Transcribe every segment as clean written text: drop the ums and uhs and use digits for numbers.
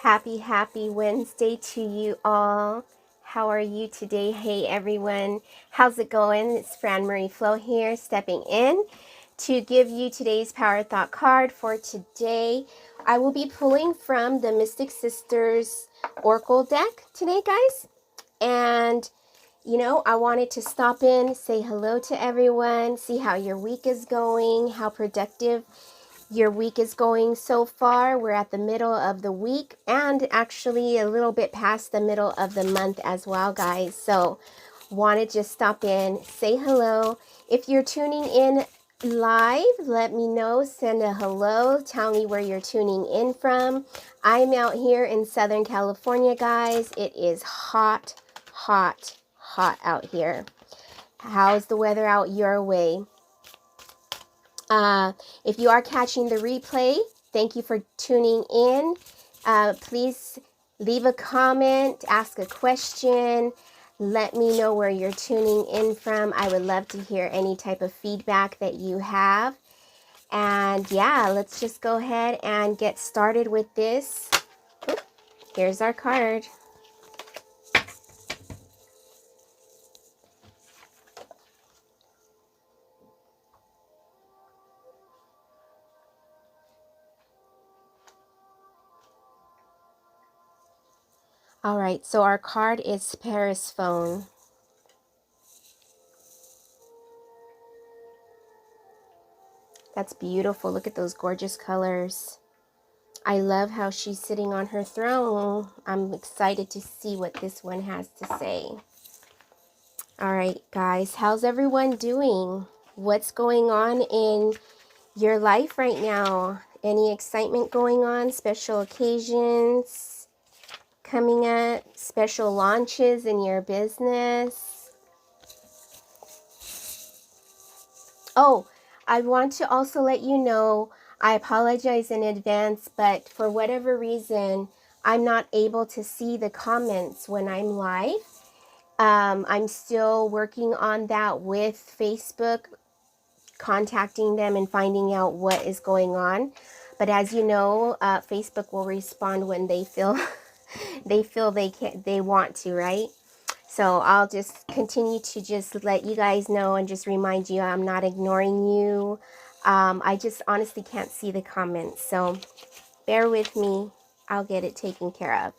Happy Wednesday to you all. How are you today? Hey everyone, how's it going? It's Fran Marie Flo here, stepping in to give you today's Power Thought card for today. I will be pulling from the Mystic Sisters Oracle deck today, guys. And I wanted to stop in, say hello to everyone, see how your week is going, how productive your week is going so far. We're at the middle of the week and actually a little bit past the middle of the month as well, guys. So want to just stop in, say hello. If you're tuning in live, let me know, send a hello, tell me where you're tuning in from. I'm out here in Southern California, guys. It is hot out here. How's the weather out your way? If you are catching the replay, thank you for tuning in. Please leave a comment, ask a question, let me know where you're tuning in from. I would love to hear any type of feedback that you have. And yeah, let's just go ahead and get started with this. Oop, here's our card. All right, so our card is Phone. That's beautiful. Look at those gorgeous colors. I love how she's sitting on her throne. I'm excited to see what this one has to say. All right, guys, how's everyone doing? What's going on in your life right now? Any excitement going on? Special occasions coming up? Special launches in your business? Oh, I want to also let you know, I apologize in advance, but for whatever reason, I'm not able to see the comments when I'm live. I'm still working on that with Facebook, contacting them and finding out what is going on. But as you know, Facebook will respond when they feel they want to, right? So I'll just continue to just let you guys know and just remind you I'm not ignoring you. I just honestly can't see the comments, so bear with me. I'll get it taken care of.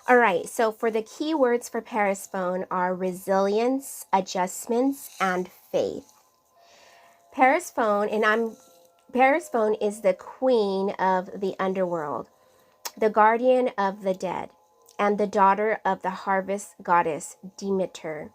All right, so for the keywords for Phone are resilience, adjustments, and faith. Phone is the queen of the underworld, the guardian of the dead, and the daughter of the harvest goddess Demeter.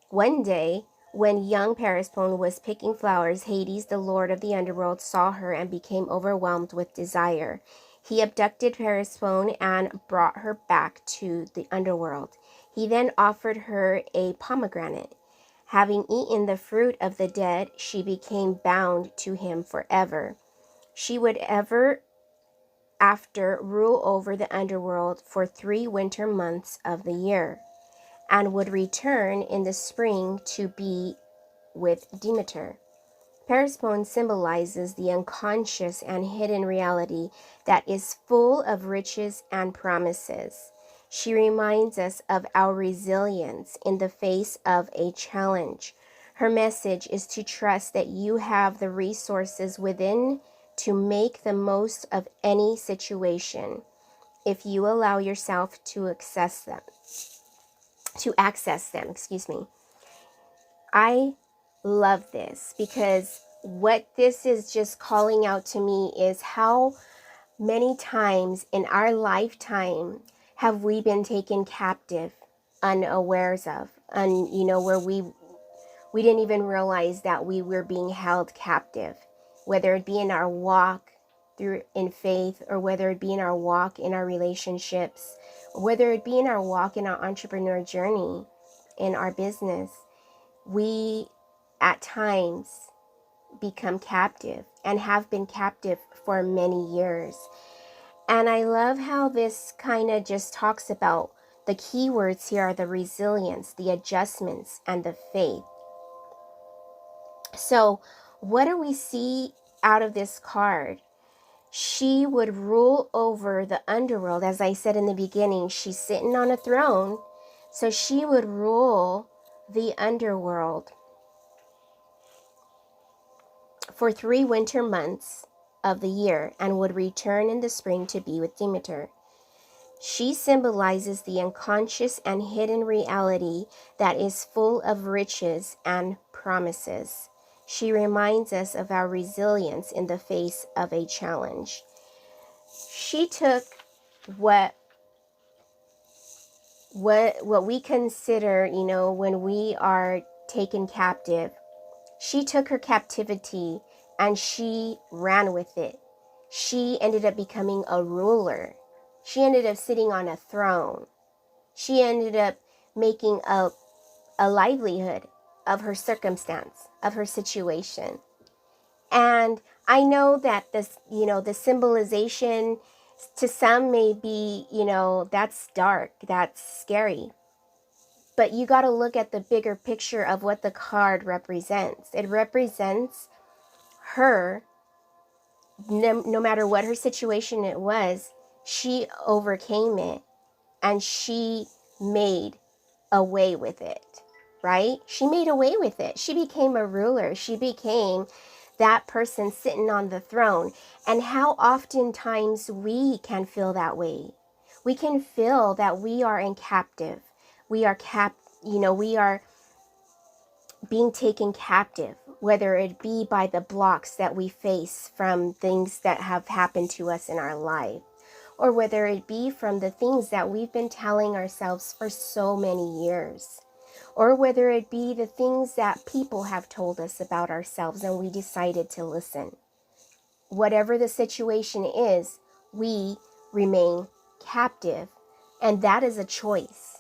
One day, when young Phone was picking flowers, Hades, the lord of the underworld, saw her and became overwhelmed with desire. He abducted Phone and brought her back to the underworld. He then offered her a pomegranate. Having eaten the fruit of the dead, she became bound to him forever. She would ever after rule over the underworld for 3 winter months of the year, and would return in the spring to be with Demeter. Phone symbolizes the unconscious and hidden reality that is full of riches and promises. She reminds us of our resilience in the face of a challenge. Her message is to trust that you have the resources within to make the most of any situation if you allow yourself to access them. I love this because what this is just calling out to me is how many times in our lifetime have we been taken captive, unawares of, and where we didn't even realize that we were being held captive, whether it be in our walk through in faith, or whether it be in our walk in our relationships, or whether it be in our walk in our entrepreneur journey, in our business. We at times become captive and have been captive for many years. And I love how this kind of just talks about the keywords here are the resilience, the adjustments, and the faith. So what do we see out of this card? She would rule over the underworld. As I said in the beginning, she's sitting on a throne. So she would rule the underworld for 3 winter months of the year and would return in the spring to be with Demeter. She symbolizes the unconscious and hidden reality that is full of riches and promises. She reminds us of our resilience in the face of a challenge. She took what we consider, when we are taken captive. She took her captivity and she ran with it. She ended up becoming a ruler. She ended up sitting on a throne. She ended up making a livelihood of her circumstance, of her situation. And I know that this, the symbolization to some may be, that's dark, that's scary. But you got to look at the bigger picture of what the card represents. It represents her, no matter what her situation it was, she overcame it and she made a way with it, right? She made a way with it. She became a ruler. She became that person sitting on the throne. And how oftentimes we can feel that way. We can feel that we are in captive. We are we are being taken captive, whether it be by the blocks that we face from things that have happened to us in our life, or whether it be from the things that we've been telling ourselves for so many years, or whether it be the things that people have told us about ourselves and we decided to listen. Whatever the situation is, we remain captive, and that is a choice.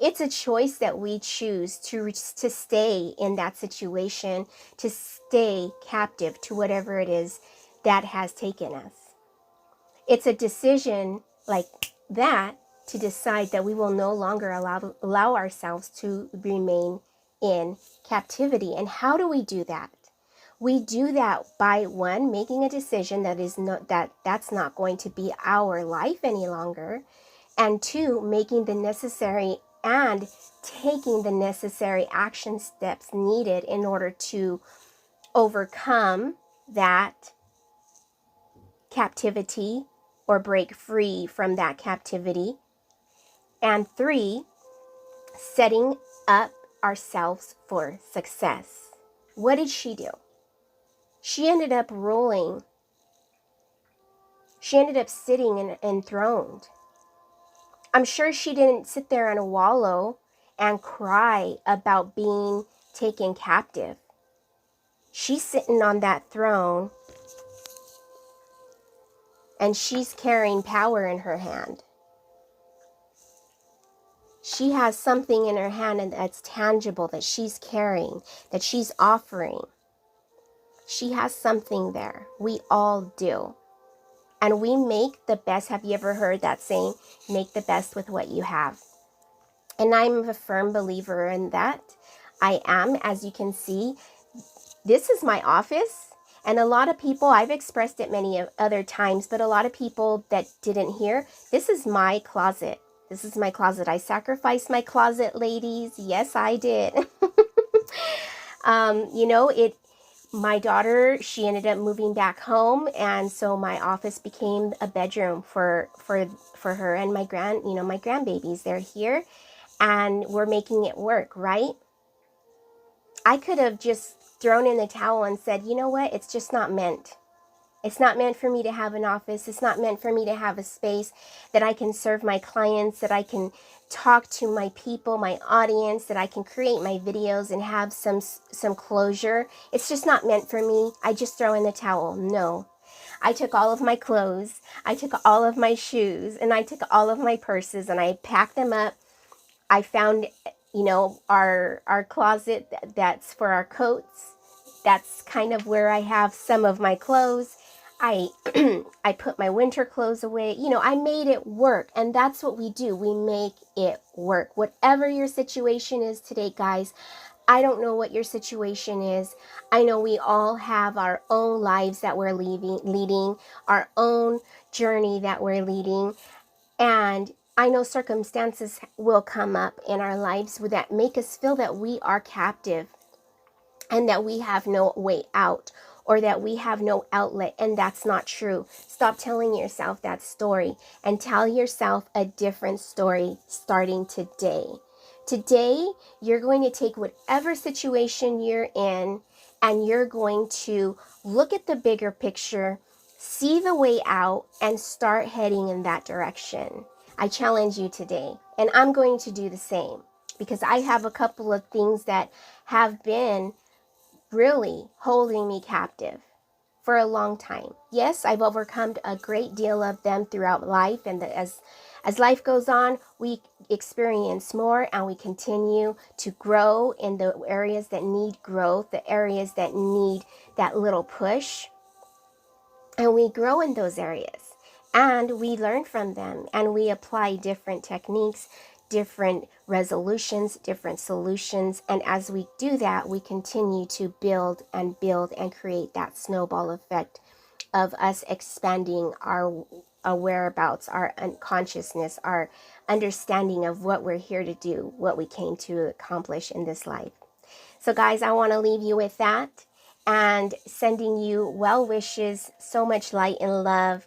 It's a choice that we choose to stay in that situation, to stay captive to whatever it is that has taken us. It's a decision like that to decide that we will no longer allow ourselves to remain in captivity. And how do we do that? We do that by, one, making a decision that's not going to be our life any longer, and two, making the necessary and taking the necessary action steps needed in order to overcome that captivity or break free from that captivity. And three, setting up ourselves for success. What did she do? She ended up ruling. She ended up sitting enthroned. I'm sure she didn't sit there and wallow and cry about being taken captive. She's sitting on that throne and she's carrying power in her hand. She has something in her hand and that's tangible that she's carrying, that she's offering. She has something there. We all do. And we make the best. Have you ever heard that saying? Make the best with what you have. And I'm a firm believer in that. I am, as you can see, this is my office. And a lot of people, I've expressed it many other times, but a lot of people that didn't hear, this is my closet. This is my closet. I sacrificed my closet, ladies. Yes, I did. My daughter, she ended up moving back home, and so my office became a bedroom for her and my grandbabies. They're here, and we're making it work, right? I could have just thrown in the towel and said, you know what? It's just not meant. It's not meant for me to have an office. It's not meant for me to have a space that I can serve my clients, that I can talk to my people, my audience, that I can create my videos and have some closure. It's just not meant for me. I just throw in the towel. No. I took all of my clothes, I took all of my shoes, and I took all of my purses and I packed them up. I found, our closet that's for our coats. That's kind of where I have some of my clothes. I put my winter clothes away. I made it work. And that's what we do. We make it work. Whatever your situation is today, guys, I don't know what your situation is. I know we all have our own lives that we're leading, our own journey that we're leading. And I know circumstances will come up in our lives that make us feel that we are captive and that we have no way out or that we have no outlet. And that's not true. Stop telling yourself that story and tell yourself a different story starting today. Today, you're going to take whatever situation you're in and you're going to look at the bigger picture, see the way out, and start heading in that direction. I challenge you today, and I'm going to do the same because I have a couple of things that have been really holding me captive for a long time. Yes, I've overcome a great deal of them throughout life, and as life goes on, we experience more and we continue to grow in the areas that need growth, the areas that need that little push, and we grow in those areas. And we learn from them and we apply different techniques, different resolutions, different solutions. And as we do that, we continue to build and create that snowball effect of us expanding our whereabouts, our unconsciousness, our understanding of what we're here to do, what we came to accomplish in this life. So guys, I want to leave you with that and sending you well wishes, so much light and love.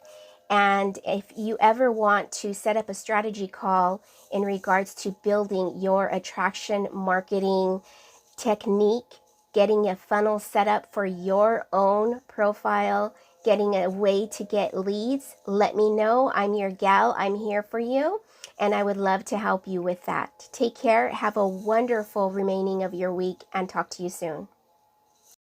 And if you ever want to set up a strategy call in regards to building your attraction marketing technique, getting a funnel set up for your own profile, getting a way to get leads, let me know. I'm your gal. I'm here for you. And I would love to help you with that. Take care. Have a wonderful remaining of your week and talk to you soon.